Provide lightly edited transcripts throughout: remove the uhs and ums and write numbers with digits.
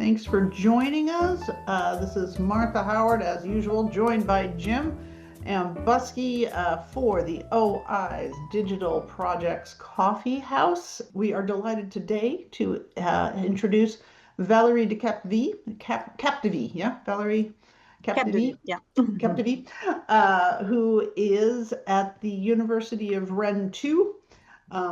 Thanks for joining us. This is Martha Howard, as usual, joined by Jim and Busky for the OI's Digital Projects Coffee House. We are delighted today to introduce Valérie Capdeville, yeah? Valérie Capdeville? Yeah. Capdeville, who is at the University of Rennes 2,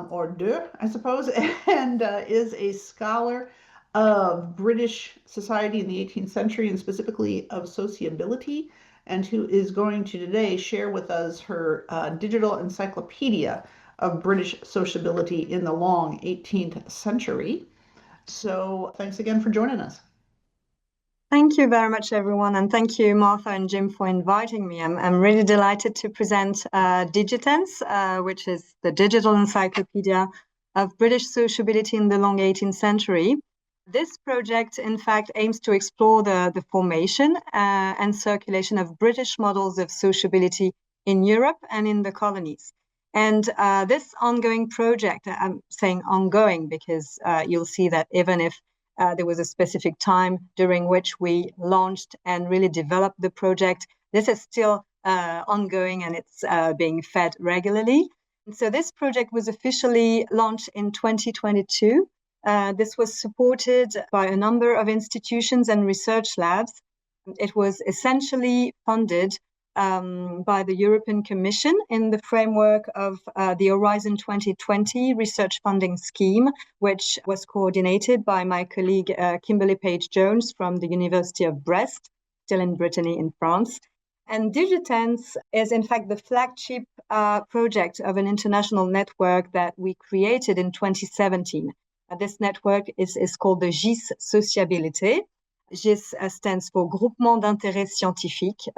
or 2, I suppose, and is a scholar of British society in the 18th century and specifically of sociability, and who is going to today share with us her digital encyclopedia of British sociability in the long 18th century. So thanks again for joining us. Thank you very much, everyone, and thank you, Martha and Jim, for inviting me. I'm really delighted to present Digitens, which is the digital encyclopedia of British sociability in the long 18th century. This project, in fact, aims to explore the formation and circulation of British models of sociability in Europe and in the colonies. And this ongoing project, I'm saying ongoing because you'll see that even if there was a specific time during which we launched and really developed the project, this is still ongoing and it's being fed regularly. And so this project was officially launched in 2022. This was supported by a number of institutions and research labs. It was essentially funded by the European Commission in the framework of the Horizon 2020 research funding scheme, which was coordinated by my colleague Kimberly Page-Jones from the University of Brest, still in Brittany in France. And Digitens is in fact the flagship project of an international network that we created in 2017. This network is called the GIS Sociability. GIS stands for Groupement d'Intérêt Scientifique,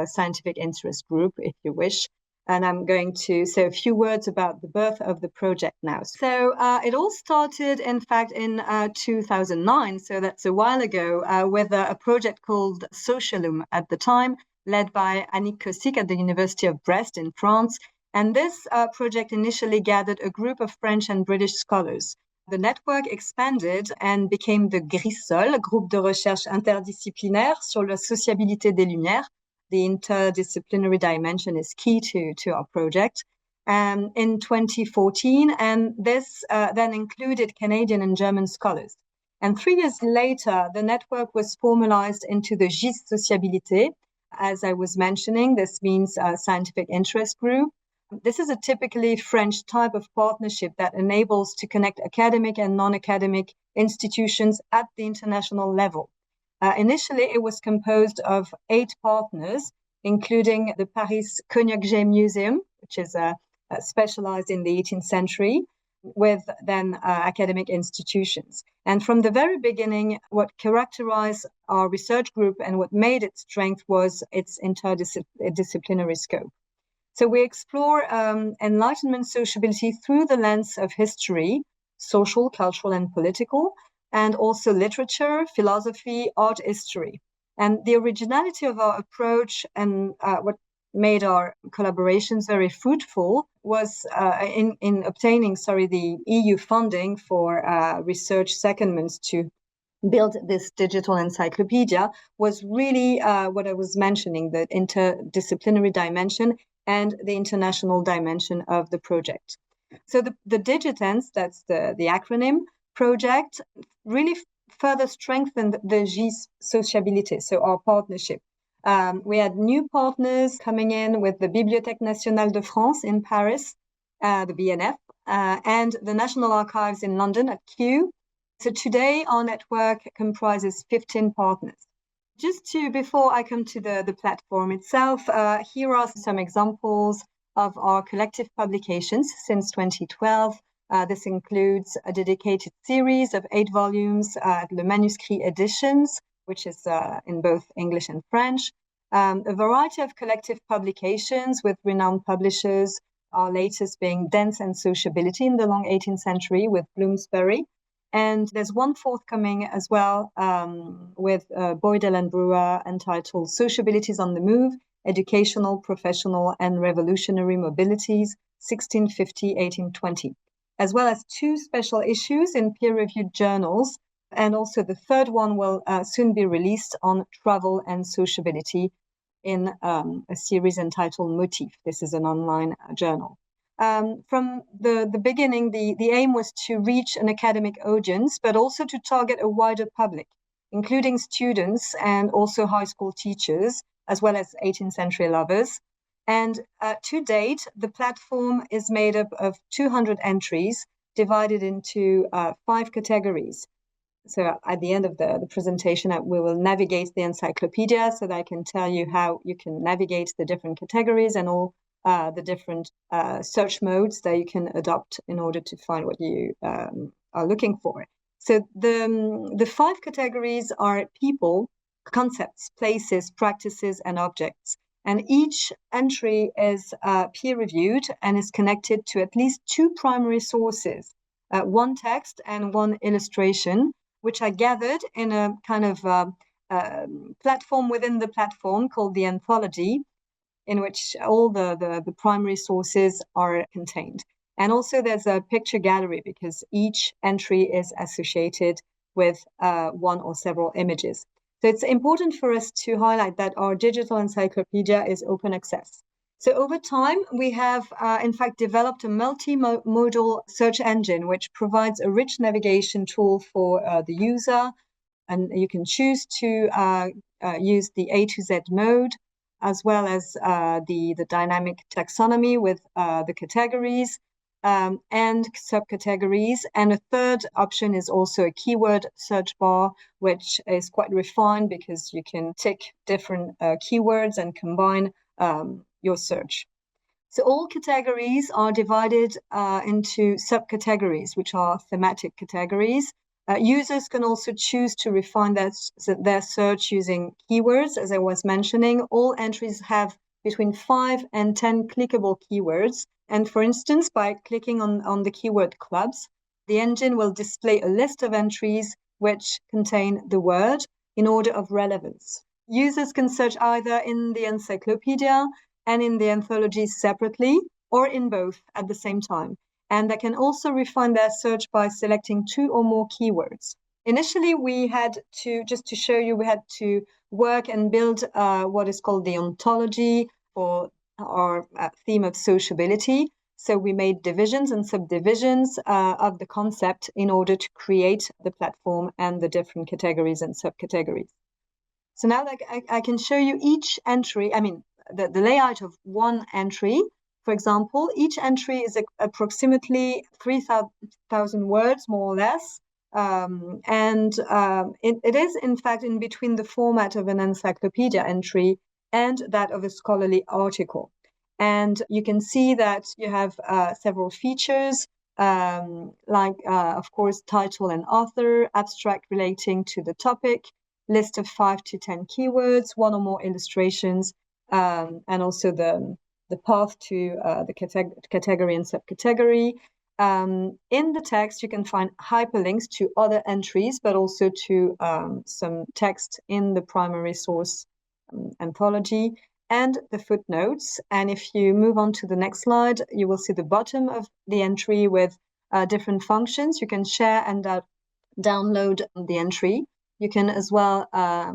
Scientific Interest Group, if you wish. And I'm going to say a few words about the birth of the project now. So it all started, in fact, in 2009, so that's a while ago, with a project called Socialum at the time, led by Annick Kosick at the University of Brest in France. And this project initially gathered a group of French and British scholars. The network expanded and became the GRISOL, Groupe de Recherche Interdisciplinaire sur la Sociabilité des Lumières. The interdisciplinary dimension is key to our project. In 2014, and this then included Canadian and German scholars. And 3 years later, the network was formalized into the GIS Sociabilité. As I was mentioning, this means Scientific Interest Group. This is a typically French type of partnership that enables to connect academic and non-academic institutions at the international level. Initially, it was composed of 8 partners, including the Paris Cognacq Museum, which is specialized in the 18th century, with then academic institutions. And from the very beginning, what characterized our research group and what made its strength was its interdisciplinary scope. So we explore Enlightenment sociability through the lens of history, social, cultural, and political, and also literature, philosophy, art history. And the originality of our approach and what made our collaborations very fruitful was in obtaining, the EU funding for research secondments to build this digital encyclopedia was really what I was mentioning, the interdisciplinary dimension and the international dimension of the project. So the Digitens, that's the acronym, project really further strengthened the GIS Sociabilité, so our partnership. We had new partners coming in with the Bibliothèque Nationale de France in Paris, the BNF, and the National Archives in London at Kew. So today our network comprises 15 partners. Before I come to the platform itself, here are some examples of our collective publications since 2012. This includes a dedicated series of 8 volumes, Le Manuscrit Editions, which is in both English and French, a variety of collective publications with renowned publishers, our latest being Dance and Sociability in the long 18th century with Bloomsbury. And there's one forthcoming as well with Boydell and Brewer entitled Sociabilities on the Move, Educational, Professional and Revolutionary Mobilities, 1650-1820, as well as 2 special issues in peer-reviewed journals And also the third one will soon be released on travel and sociability in a series entitled Motif. This is an online journal. From the beginning, the aim was to reach an academic audience, but also to target a wider public, including students and also high school teachers, as well as 18th century lovers. And to date, the platform is made up of 200 entries divided into 5 categories. So at the end of the presentation, we will navigate the encyclopedia so that I can tell you how you can navigate the different categories and all the different search modes that you can adopt in order to find what you are looking for. So the 5 categories are people, concepts, places, practices, and objects. And each entry is peer-reviewed and is connected to at least 2 primary sources, 1 text and 1 illustration, which are gathered in a kind of platform within the platform called the anthology, in which all the primary sources are contained. And also there's a picture gallery because each entry is associated with 1 or several images. So it's important for us to highlight that our digital encyclopedia is open access. So over time, we have, in fact, developed a multimodal search engine, which provides a rich navigation tool for the user. And you can choose to use the A to Z mode, as well as the dynamic taxonomy with the categories and subcategories. And a third option is also a keyword search bar, which is quite refined because you can tick different keywords and combine your search. So all categories are divided into subcategories, which are thematic categories. Users can also choose to refine their search using keywords. As I was mentioning, all entries have between 5 and 10 clickable keywords. And for instance, by clicking on the keyword clubs, the engine will display a list of entries which contain the word in order of relevance. Users can search either in the encyclopedia and in the anthologies separately, or in both at the same time. And they can also refine their search by selecting 2 or more keywords. Initially, we had to, just to show you, we had to work and build what is called the ontology, or our theme of sociability. So we made divisions and subdivisions of the concept in order to create the platform and the different categories and subcategories. So now I can show you each entry, the layout of one entry. For example, each entry is approximately 3,000 words, more or less. It is, in fact, in between the format of an encyclopedia entry and that of a scholarly article. And you can see that you have several features, of course, title and author, abstract relating to the topic, list of 5 to 10 keywords, 1 or more illustrations, and also the path to the category and subcategory. In the text, you can find hyperlinks to other entries, but also to some text in the primary source anthology and the footnotes. And if you move on to the next slide, you will see the bottom of the entry with different functions. You can share and download the entry. You can as well,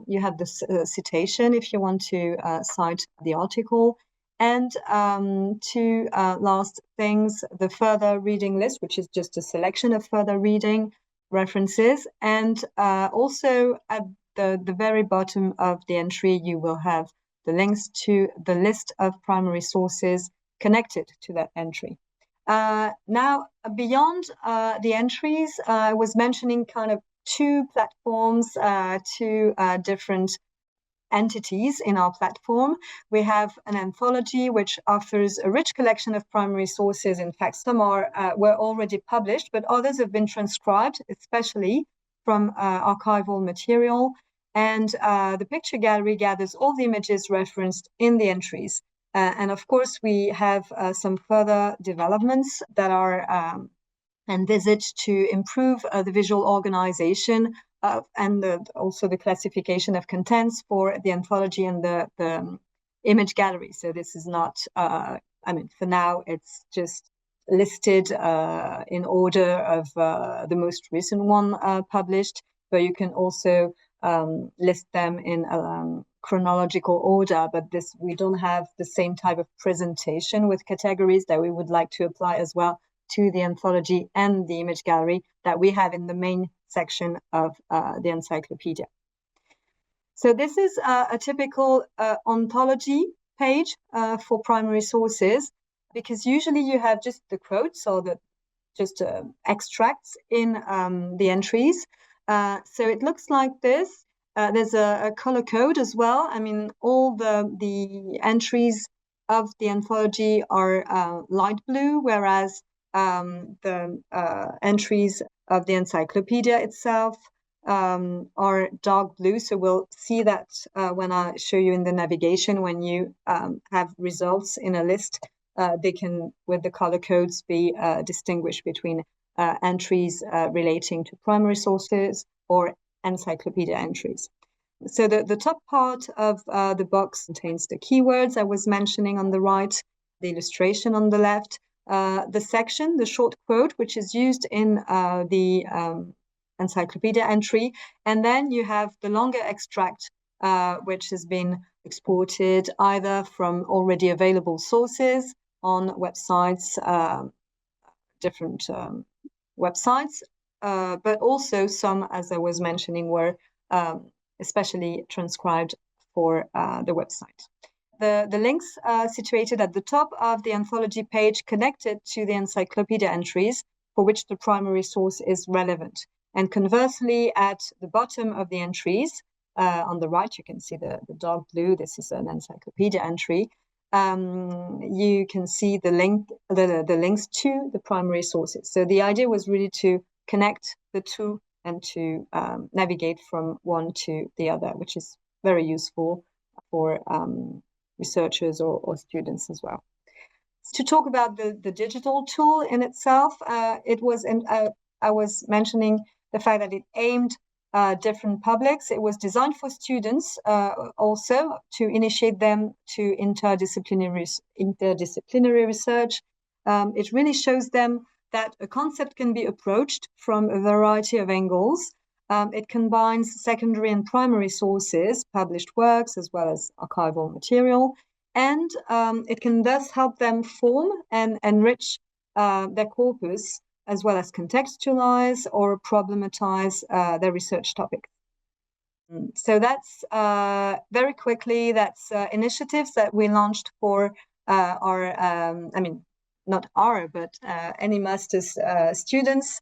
you have the citation if you want to cite the article. And 2 last things, the further reading list, which is just a selection of further reading references. And also at the very bottom of the entry, you will have the links to the list of primary sources connected to that entry. Now, beyond the entries, I was mentioning kind of 2 platforms, 2 different entities in our platform. We have an anthology which offers a rich collection of primary sources. In fact, some were already published, but others have been transcribed, especially from archival material. And the picture gallery gathers all the images referenced in the entries. And of course, we have some further developments that are envisaged to improve the visual organization and also the classification of contents for the anthology and the image gallery. So this is not, for now, it's just listed in order of the most recent one published, but you can also list them in chronological order, but we don't have the same type of presentation with categories that we would like to apply as well to the anthology and the image gallery that we have in the main section of the encyclopedia. So this is a typical ontology page for primary sources, because usually you have just the quotes or just extracts in the entries. So it looks like this. There's a color code as well. I mean, all the entries of the anthology are light blue, whereas the entries of the encyclopedia itself are dark blue. So we'll see that when I show you in the navigation, when you have results in a list, they can, with the color codes, be distinguished between entries relating to primary sources or encyclopedia entries. So the top part of the box contains the keywords I was mentioning on the right, the illustration on the left, the section, the short quote, which is used in the encyclopedia entry, and then you have the longer extract, which has been exported either from already available sources on websites, different websites, but also some, as I was mentioning, were especially transcribed for the website. The links are situated at the top of the anthology page connected to the encyclopedia entries for which the primary source is relevant. And conversely, at the bottom of the entries, on the right, you can see the dark blue. This is an encyclopedia entry. You can see the links to the primary sources. So the idea was really to connect the two and to navigate from one to the other, which is very useful for researchers or students as well. To talk about the digital tool in itself, I was mentioning the fact that it aimed different publics. It was designed for students also to initiate them to interdisciplinary research. It really shows them that a concept can be approached from a variety of angles. It combines secondary and primary sources, published works, as well as archival material, and it can thus help them form and enrich their corpus, as well as contextualize or problematize their research topic. So that's very quickly, that's initiatives that we launched for not our, but any master's students.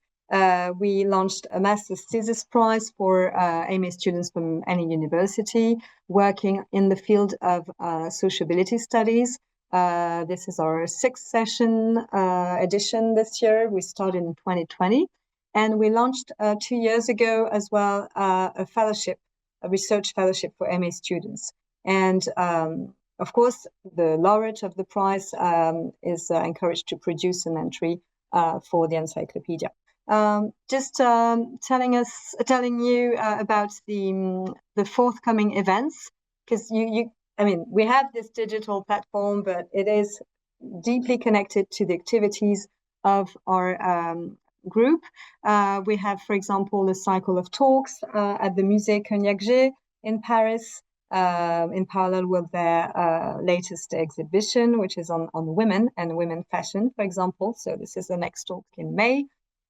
We launched a master's thesis prize for MA students from any university working in the field of sociability studies. This is our 6th session edition this year. We started in 2020, and we launched 2 years ago as well a research fellowship for MA students. And of course, the laureate of the prize is encouraged to produce an entry for the encyclopedia. Just telling you about the forthcoming events, because we have this digital platform, but it is deeply connected to the activities of our group. We have, for example, a cycle of talks at the Musée Cognac-G in Paris, in parallel with their latest exhibition, which is on women and women fashion, for example. So this is the next talk in May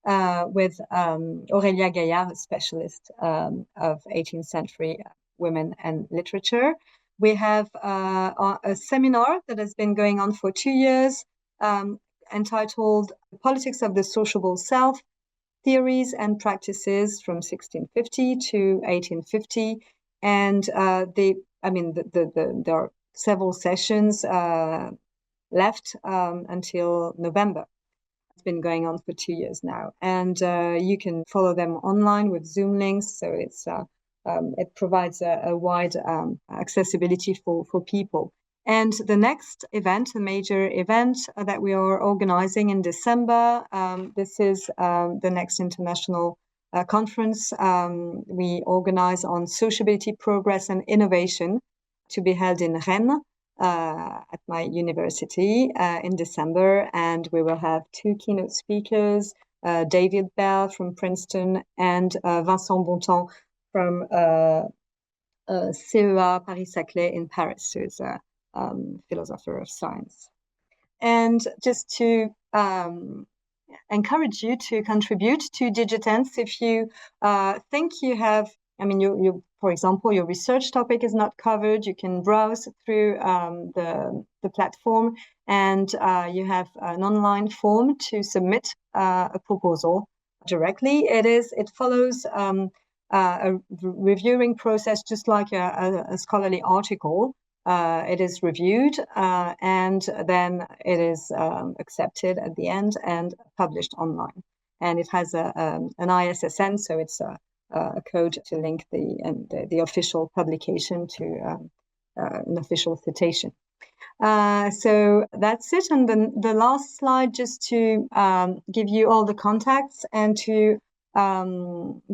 with Aurélia Gaillard, a specialist of 18th century women and literature. We have a seminar that has been going on for 2 years, entitled Politics of the Sociable Self, Theories and Practices from 1650 to 1850. And there are several sessions left until November. It's been going on for 2 years now. And you can follow them online with Zoom links. So it provides a wide accessibility for people. And the next event, a major event that we are organizing in December, this is the next international conference we organize on sociability, progress, and innovation, to be held in Rennes at my university in December. And we will have 2 keynote speakers, David Bell from Princeton, and Vincent Bontemps from CEA Paris-Saclay in Paris, who is a philosopher of science. And just to encourage you to contribute to Digitens if you think you have, I mean, you for example, your research topic is not covered, you can browse through the platform, and you have an online form to submit a proposal directly. It follows a reviewing process just like a scholarly article. It is reviewed and then it is accepted at the end and published online. And it has an ISSN, so it's a code to link the official publication to an official citation. So that's it. And then the last slide, just to give you all the contacts and to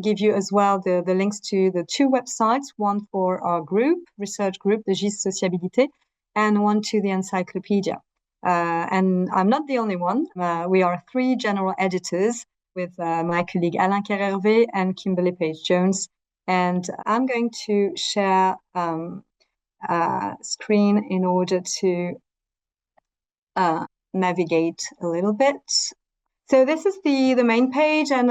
give you as well the links to the two websites, one for our group, research group, the GIS Sociability, and one to the Encyclopedia. And I'm not the only one. We are 3 general editors with my colleague Alain Kerhervé and Kimberly Page-Jones. And I'm going to share screen in order to navigate a little bit. So this is the main page, and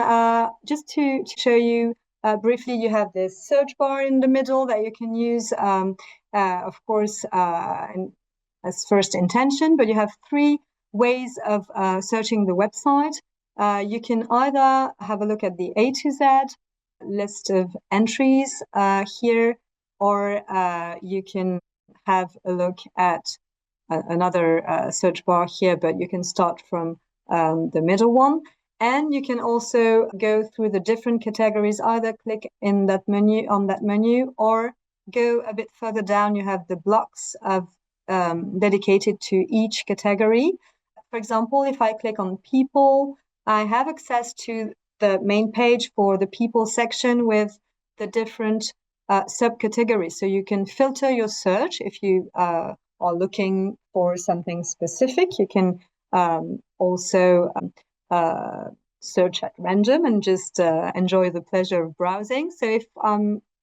just to show you briefly, you have this search bar in the middle that you can use, of course, as first intention, but you have 3 ways of searching the website. You can either have a look at the A to Z list of entries here, or you can have a look at another search bar here, but you can start from the middle one. And you can also go through the different categories, either click in that menu, on that menu, or go a bit further down. You have the blocks of dedicated to each category. For example, if I click on people, I have access to the main page for the people section with the different subcategories. So you can filter your search if you are looking for something specific. You can also search at random and just enjoy the pleasure of browsing. So if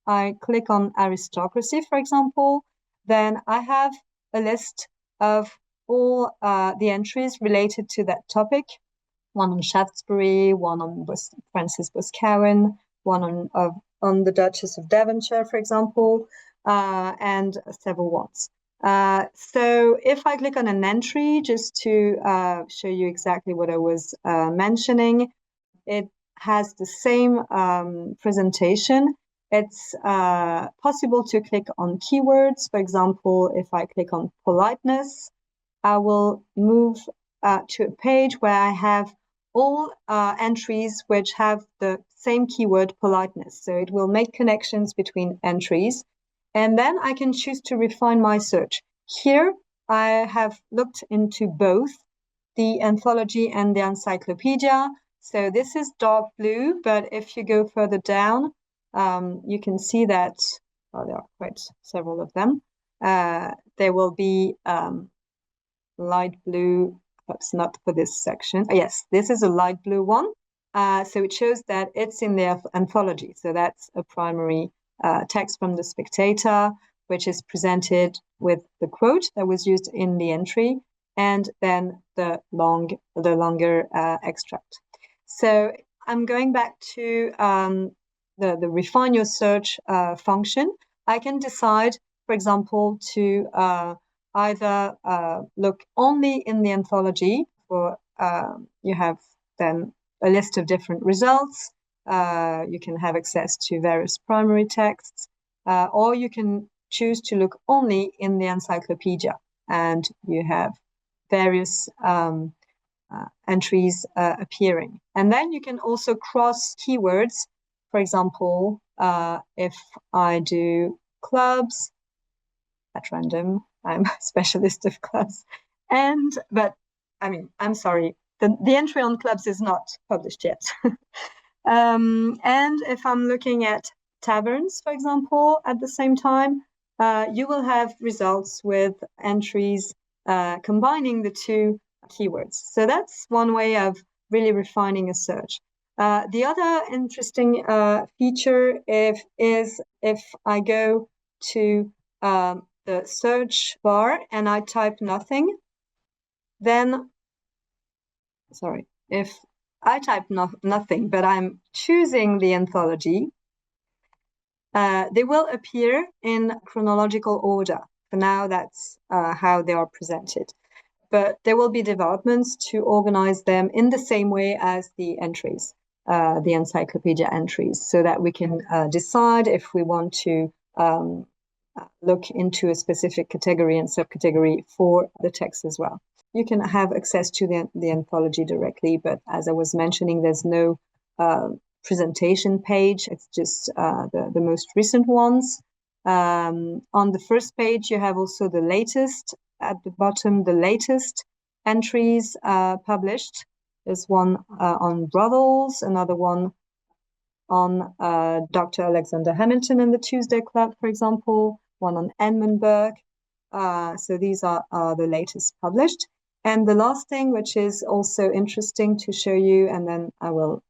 I click on aristocracy, for example, then I have a list of all the entries related to that topic. One on Shaftesbury, one on Francis Boscawen, one on the Duchess of Devonshire, for example, and several ones. So if I click on an entry, just to show you exactly what I was mentioning, it has the same presentation. It's possible to click on keywords. For example, if I click on politeness, I will move to a page where I have all entries which have the same keyword, politeness. So it will make connections between entries. And then I can choose to refine my search. Here, I have looked into both the anthology and the encyclopedia. So this is dark blue, but if you go further down, you can see that, well, there are quite several of them. There will be light blue, perhaps not for this section. Yes, this is a light blue one. So it shows that it's in the anthology. So that's a primary text from the Spectator, which is presented with the quote that was used in the entry, and then the longer extract. So I'm going back to the refine your search function. I can decide, for example, to either look only in the anthology, or you have then a list of different results. You can have access to various primary texts, or you can choose to look only in the encyclopedia, and you have various entries appearing. And then you can also cross keywords. For example, if I do clubs at random, I'm a specialist of clubs, but I mean, I'm sorry, the entry on clubs is not published yet. And if I'm looking at taverns, for example, at the same time, you will have results with entries combining the two keywords. So that's one way of really refining a search. The other interesting feature is if I go to the search bar and I type nothing, then, sorry, if I type nothing, but I'm choosing the anthology, they will appear in chronological order. For now, that's how they are presented. But there will be developments to organize them in the same way as the entries, the encyclopedia entries, so that we can decide if we want to look into a specific category and subcategory for the text as well. You can have access to the anthology directly, but as I was mentioning, there's no presentation page. It's just the most recent ones. On the first page, you have also the latest. At the bottom, the latest entries published. There's one on brothels, another one on Dr. Alexander Hamilton and the Tuesday Club, for example, one on Edmund Burke. So these are the latest published. And the last thing, which is also interesting to show you, and then I will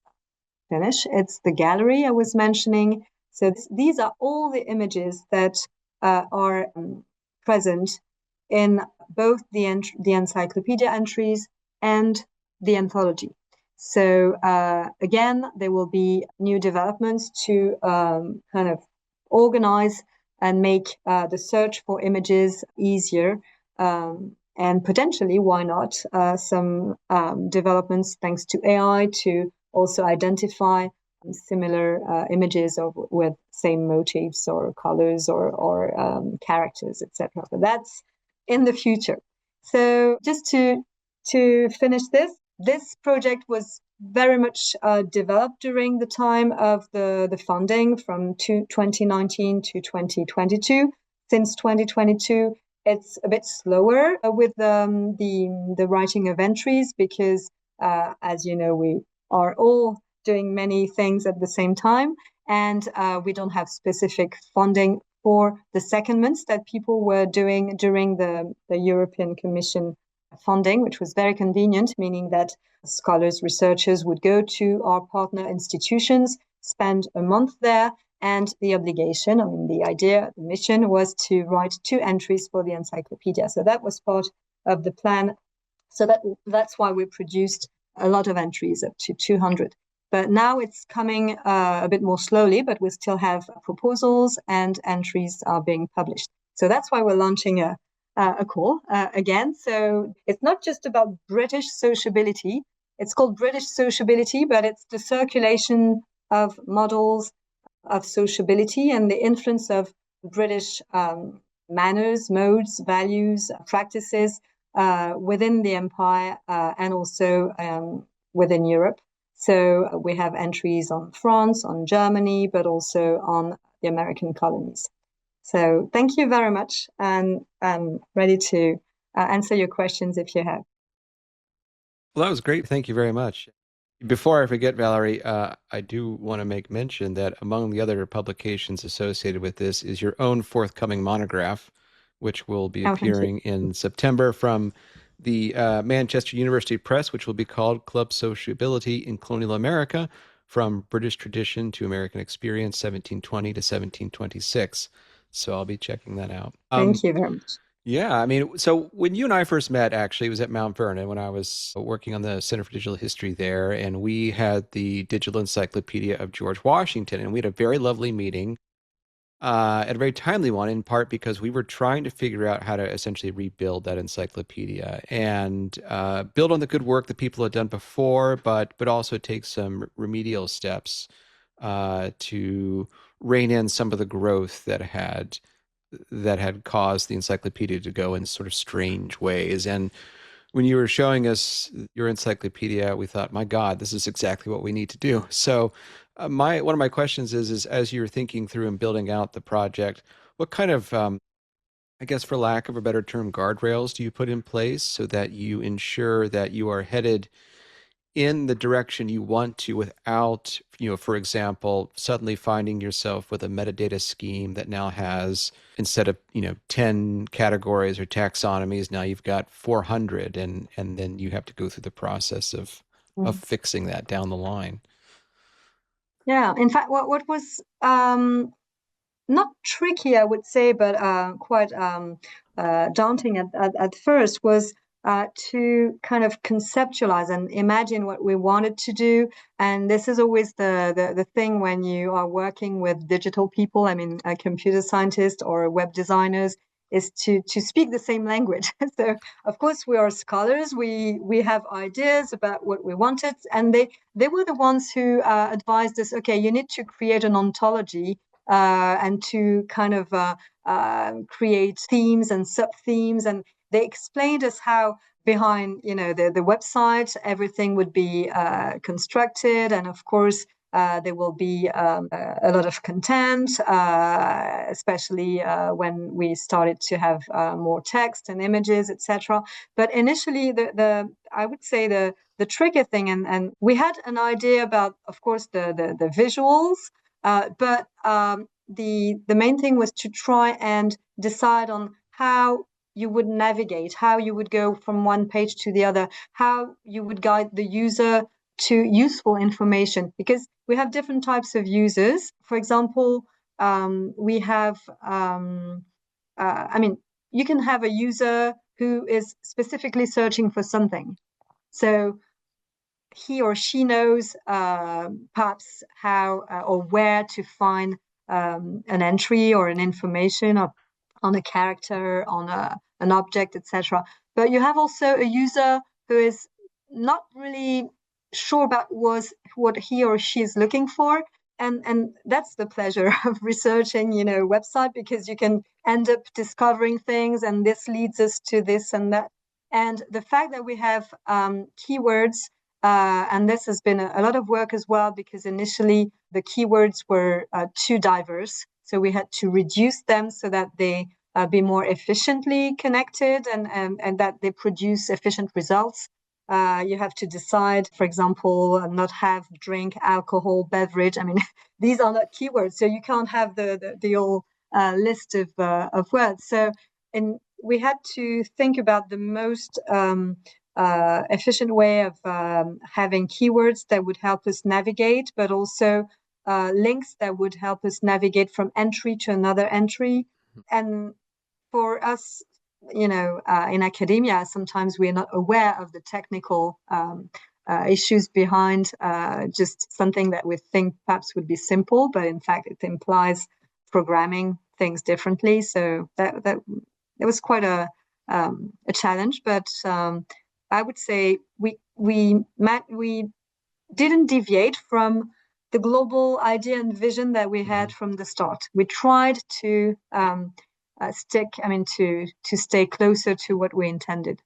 finish, it's the gallery I was mentioning. So these are all the images that are present in both the encyclopedia entries and the anthology. So again, there will be new developments to kind of organize and make the search for images easier. And potentially, why not, some developments thanks to AI to also identify similar images with same motifs or colors or characters, etc. But that's in the future. So just to finish this project was very much developed during the time of the funding from 2019 to 2022. Since 2022, it's a bit slower with the writing of entries because, as you know, we are all doing many things at the same time, and we don't have specific funding for the secondments that people were doing during the European Commission funding, which was very convenient, meaning that scholars, researchers would go to our partner institutions, spend a month there, and the obligation, the idea, the mission was to write 2 entries for the encyclopedia. So that was part of the plan. So that's why we produced a lot of entries, up to 200. But now it's coming a bit more slowly, but we still have proposals and entries are being published. So that's why we're launching a call again. So it's not just about British sociability. It's called British sociability, but it's the circulation of models of sociability and the influence of British manners, modes, values, practices within the empire and also within Europe. So we have entries on France, on Germany, but also on the American colonies. So thank you very much, and I'm ready to answer your questions if you have. Well, that was great. Thank you very much. Before I forget, Valerie, I do want to make mention that among the other publications associated with this is your own forthcoming monograph, which will be appearing in September from the Manchester University Press, which will be called Club Sociability in Colonial America, From British Tradition to American Experience, 1720 to 1726. So I'll be checking that out. Thank you very much. Yeah, so when you and I first met, actually, it was at Mount Vernon when I was working on the Center for Digital History there, and we had the Digital Encyclopedia of George Washington, and we had a very lovely meeting, and a very timely one, in part because we were trying to figure out how to essentially rebuild that encyclopedia and build on the good work that people had done before, but also take some remedial steps to rein in some of the growth that had caused the encyclopedia to go in sort of strange ways. And when you were showing us your encyclopedia, we thought, my God, this is exactly what we need to do. So one of my questions is as you're thinking through and building out the project, what kind of, I guess for lack of a better term, guardrails do you put in place so that you ensure that you are headed in the direction you want to without, for example, suddenly finding yourself with a metadata scheme that now has, instead of, 10 categories or taxonomies, now you've got 400 and then you have to go through the process of of fixing that down the line. Yeah, in fact, what was not tricky, I would say, but quite daunting at first was to kind of conceptualize and imagine what we wanted to do. And this is always the thing when you are working with digital people, I mean, computer scientists or web designers, is to speak the same language. So, of course, we are scholars. We have ideas about what we wanted, and they were the ones who advised us, okay, you need to create an ontology and to kind of create themes and sub-themes. And they explained us how behind, the website, everything would be constructed. And of course, there will be a lot of content, especially when we started to have more text and images, etc. But initially, I would say the tricky thing, and we had an idea about, of course, the visuals, but the main thing was to try and decide on how you would navigate, how you would go from one page to the other, how you would guide the user to useful information, because we have different types of users. For example, we have, you can have a user who is specifically searching for something. So he or she knows perhaps how or where to find an entry or an information on a character, on an object, etc. But you have also a user who is not really sure about what he or she is looking for. And that's the pleasure of researching, website, because you can end up discovering things, and this leads us to this and that. And the fact that we have keywords, and this has been a lot of work as well, because initially the keywords were too diverse. So we had to reduce them so that they be more efficiently connected and that they produce efficient results. You have to decide, for example, not have, drink, alcohol, beverage. I mean, these are not keywords, so you can't have the whole list of words. So, and we had to think about the most efficient way of having keywords that would help us navigate, but also links that would help us navigate from entry to another entry. And for us, in academia, sometimes we're not aware of the technical issues behind just something that we think perhaps would be simple, but in fact it implies programming things differently. So that was quite a challenge, but I would say we didn't deviate from the global idea and vision that we had from the start. We tried to to stay closer to what we intended.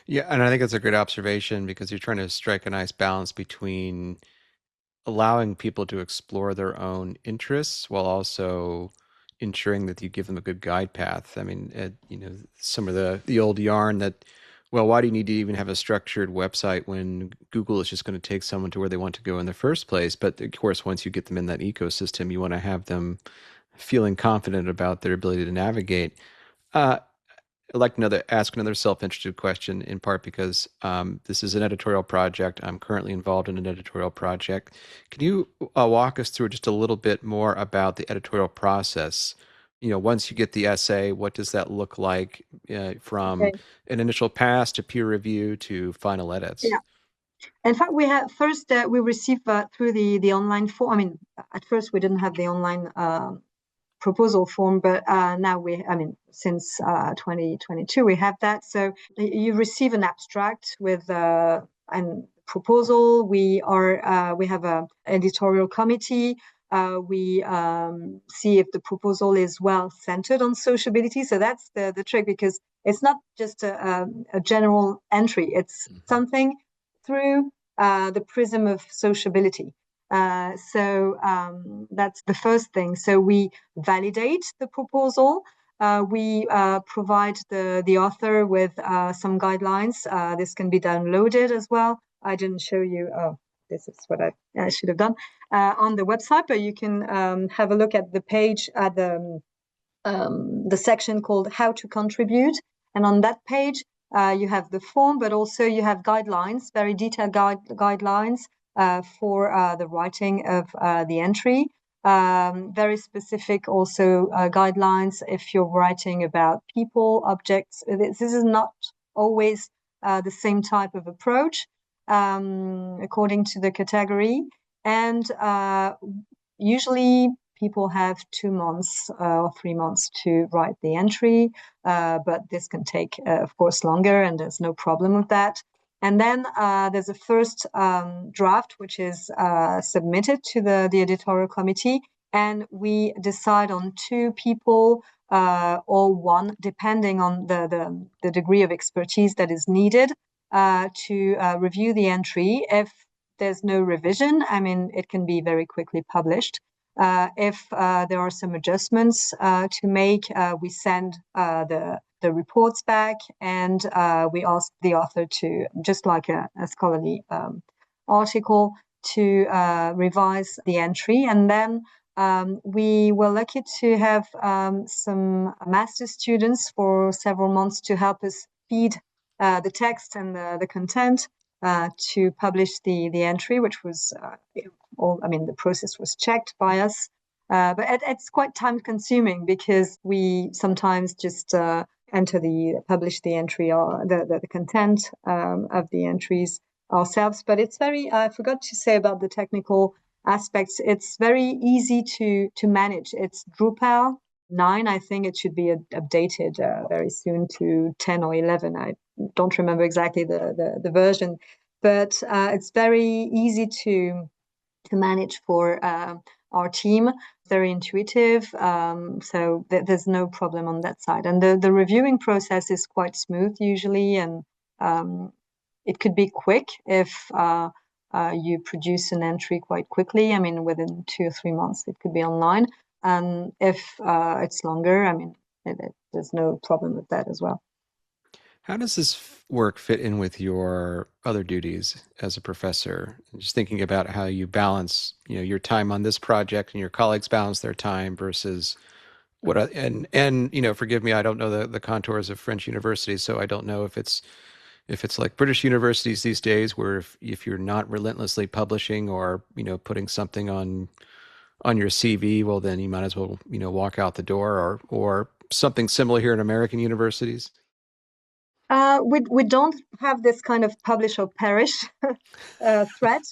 Yeah, and I think that's a great observation, because you're trying to strike a nice balance between allowing people to explore their own interests while also ensuring that you give them a good guide path. I mean, some of the old yarn that, well, why do you need to even have a structured website when Google is just going to take someone to where they want to go in the first place? But of course, once you get them in that ecosystem, you want to have them feeling confident about their ability to navigate. I'd like to ask another self-interested question, in part because this is an editorial project. I'm currently involved in an editorial project. Can you walk us through just a little bit more about the editorial process? Once you get the essay, what does that look like from an initial pass to peer review to final edits? Yeah. In fact, we received through the online form. I mean, at first we didn't have the online proposal form, but now since 2022 we have that. So you receive an abstract with a proposal. We have a editorial committee. We see if the proposal is well centered on sociability. So that's the trick, because it's not just a general entry. It's something through the prism of sociability. So that's the first thing. So we validate the proposal. We provide the author with some guidelines. This can be downloaded as well. I didn't show you. Oh, this is what I should have done on the website, but you can have a look at the page at the section called How to Contribute. And on that page, You have the form, but also you have guidelines, very detailed guidelines for the writing of the entry. Very specific also guidelines if you're writing about people, objects. This is not always the same type of approach according to the category. And usually people have 2 months or 3 months to write the entry, but this can take, of course, longer, and there's no problem with that. And then there's a first draft, which is submitted to the editorial committee, and we decide on 2 people or 1, depending on the degree of expertise that is needed to review the entry. If there's no revision, I mean, it can be very quickly published. If there are some adjustments to make, we send the reports back, and we ask the author to, just like a scholarly article, to revise the entry. And then we were lucky to have some master students for several months to help us feed the text and the content to publish the entry, which was the process was checked by us, but it's quite time consuming because we sometimes just publish the entry or the content of the entries ourselves. But it's very, I forgot to say about the technical aspects, it's very easy to manage. It's Drupal 9, I think it should be updated very soon to 10 or 11. I don't remember exactly the version, but it's very easy to manage for our team. Very intuitive, so there's no problem on that side. And the reviewing process is quite smooth usually, and it could be quick if you produce an entry quite quickly. I mean, within 2 or 3 months, it could be online. And if it's longer, I mean, there's no problem with that as well. How does this work fit in with your other duties as a professor? Just thinking about how you balance, your time on this project and your colleagues balance their time versus forgive me, I don't know the contours of French universities, so I don't know if it's like British universities these days, where if you're not relentlessly publishing or putting something on your CV, well then you might as well walk out the door, or something similar here in American universities. We don't have this kind of publish or perish threat,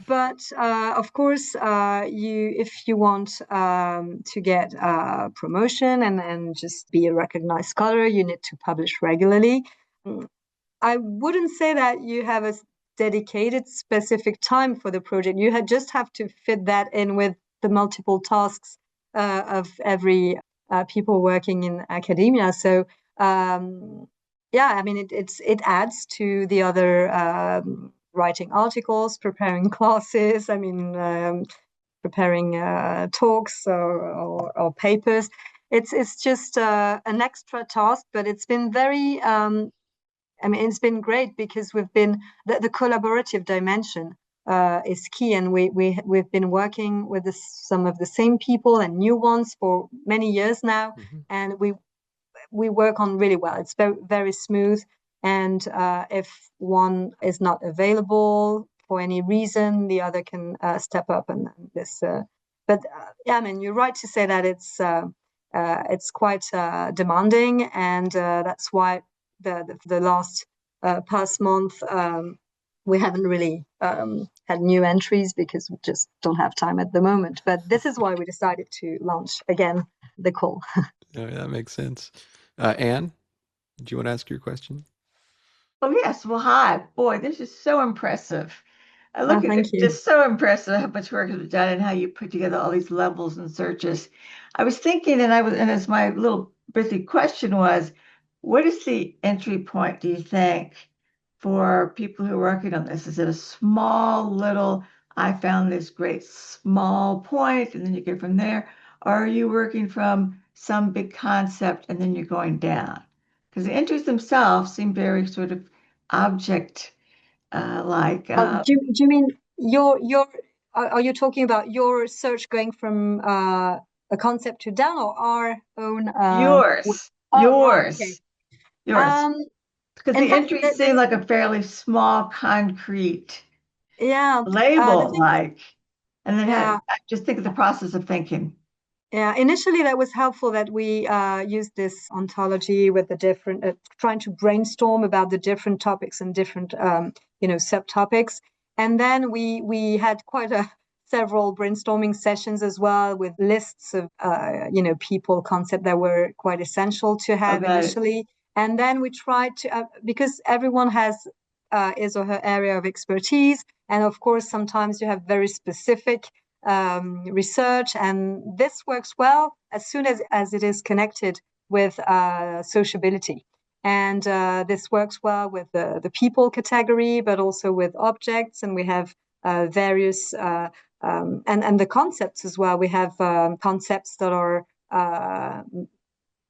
but of course, if you want to get promotion and just be a recognized scholar, you need to publish regularly. I wouldn't say that you have a dedicated specific time for the project. You just have to fit that in with the multiple tasks of every people working in academia. So. Yeah, I mean, it adds to the other writing articles, preparing classes, I mean, preparing talks or papers. It's just an extra task, but it's been very, it's been great because we've been, the collaborative dimension is key, and we've been working with some of the same people and new ones for many years now, and we work on really well. It's very, very smooth. And if one is not available for any reason, the other can step up and this. But I mean, you're right to say that it's quite demanding, and that's why the last past month we haven't really had new entries because we just don't have time at the moment. But this is why we decided to launch again the call. Oh, yeah, that makes sense. Anne, do you want to ask your question? Oh, yes. Well, hi. Boy, this is so impressive. Look at Thank it, you. just so impressive how much work has been done and how you put together all these levels and searches. I was thinking, and as my little bithy question was, what is the entry point, do you think, for people who are working on this? Is it a small little, I found this great small point, and then you go from there? Or are you working from some big concept and then you're going down? Because the entries themselves seem very sort of object Do you mean are you talking about your search going from a concept to down, or our own yours? Oh, right, okay. Yours. Because In the fact, entries seem like a fairly small, concrete yeah, the label, thing is, like, and then yeah. I just think of the process of thinking. Yeah, initially that was helpful that we used this ontology with the different, trying to brainstorm about the different topics and different, subtopics. And then we had quite several brainstorming sessions as well with lists of, people, concepts that were quite essential to have initially. And then we tried to, because everyone has his or her area of expertise. And of course, sometimes you have very specific research, and this works well as soon as it is connected with sociability. And this works well with the people category, but also with objects, and we have various and the concepts as well. We have concepts that are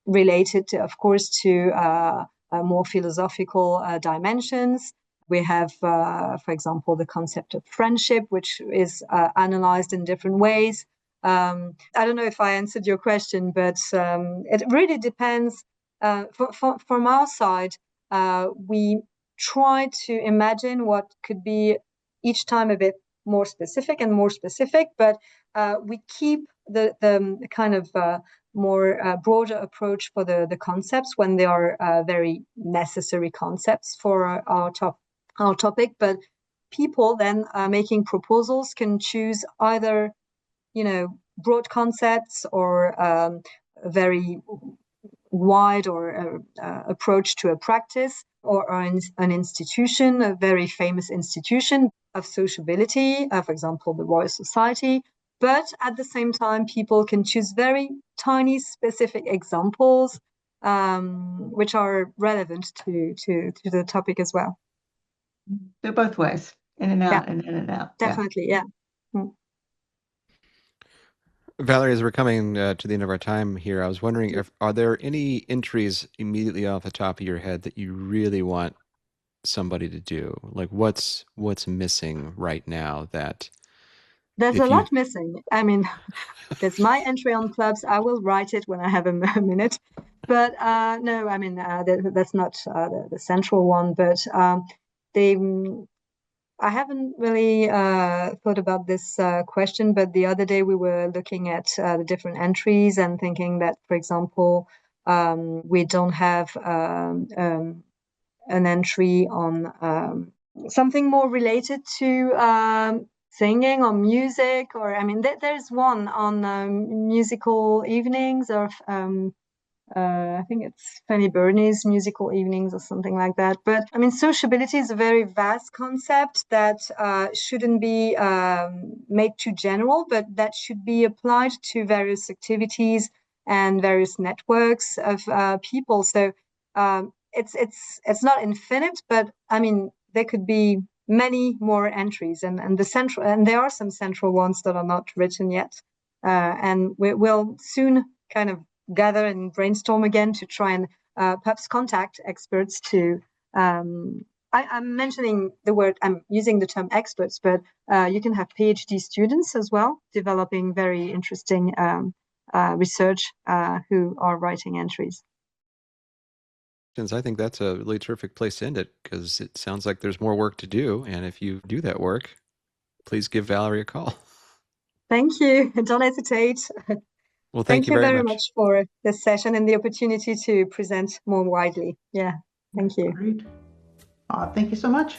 related, of course, to more philosophical dimensions. We have, for example, the concept of friendship, which is analyzed in different ways. I don't know if I answered your question, but it really depends. From our side, we try to imagine what could be each time a bit more specific and more specific, but we keep the kind of more broader approach for the concepts when they are very necessary concepts for our topic. But people then making proposals can choose either, broad concepts or very wide or approach to a practice or an institution, a very famous institution of sociability, for example, the Royal Society. But at the same time, people can choose very tiny, specific examples, which are relevant to the topic as well. They're both ways, in and out, and in and out. Definitely, yeah. Valerie, as we're coming to the end of our time here, I was wondering are there any entries immediately off the top of your head that you really want somebody to do? Like what's missing right now that there's a lot missing. I mean, there's my entry on clubs. I will write it when I have a minute. But no, I mean, that's not the central one. But I haven't really thought about this question. But the other day we were looking at the different entries and thinking that, for example, we don't have an entry on something more related to singing or music, or I mean, there's one on musical evenings, or I think it's Fanny Burney's musical evenings or something like that. But I mean, sociability is a very vast concept that shouldn't be made too general, but that should be applied to various activities and various networks of people. So it's not infinite, but I mean, there could be many more entries, and there are some central ones that are not written yet, and we'll soon kind of gather and brainstorm again to try and perhaps contact experts to. I'm mentioning I'm using the term experts, but you can have PhD students as well, developing very interesting research who are writing entries. I think that's a really terrific place to end it, because it sounds like there's more work to do. And if you do that work, please give Valerie a call. Thank you. Don't hesitate. Well, thank you very much for this session and the opportunity to present more widely. Yeah, thank you. Great. Thank you so much.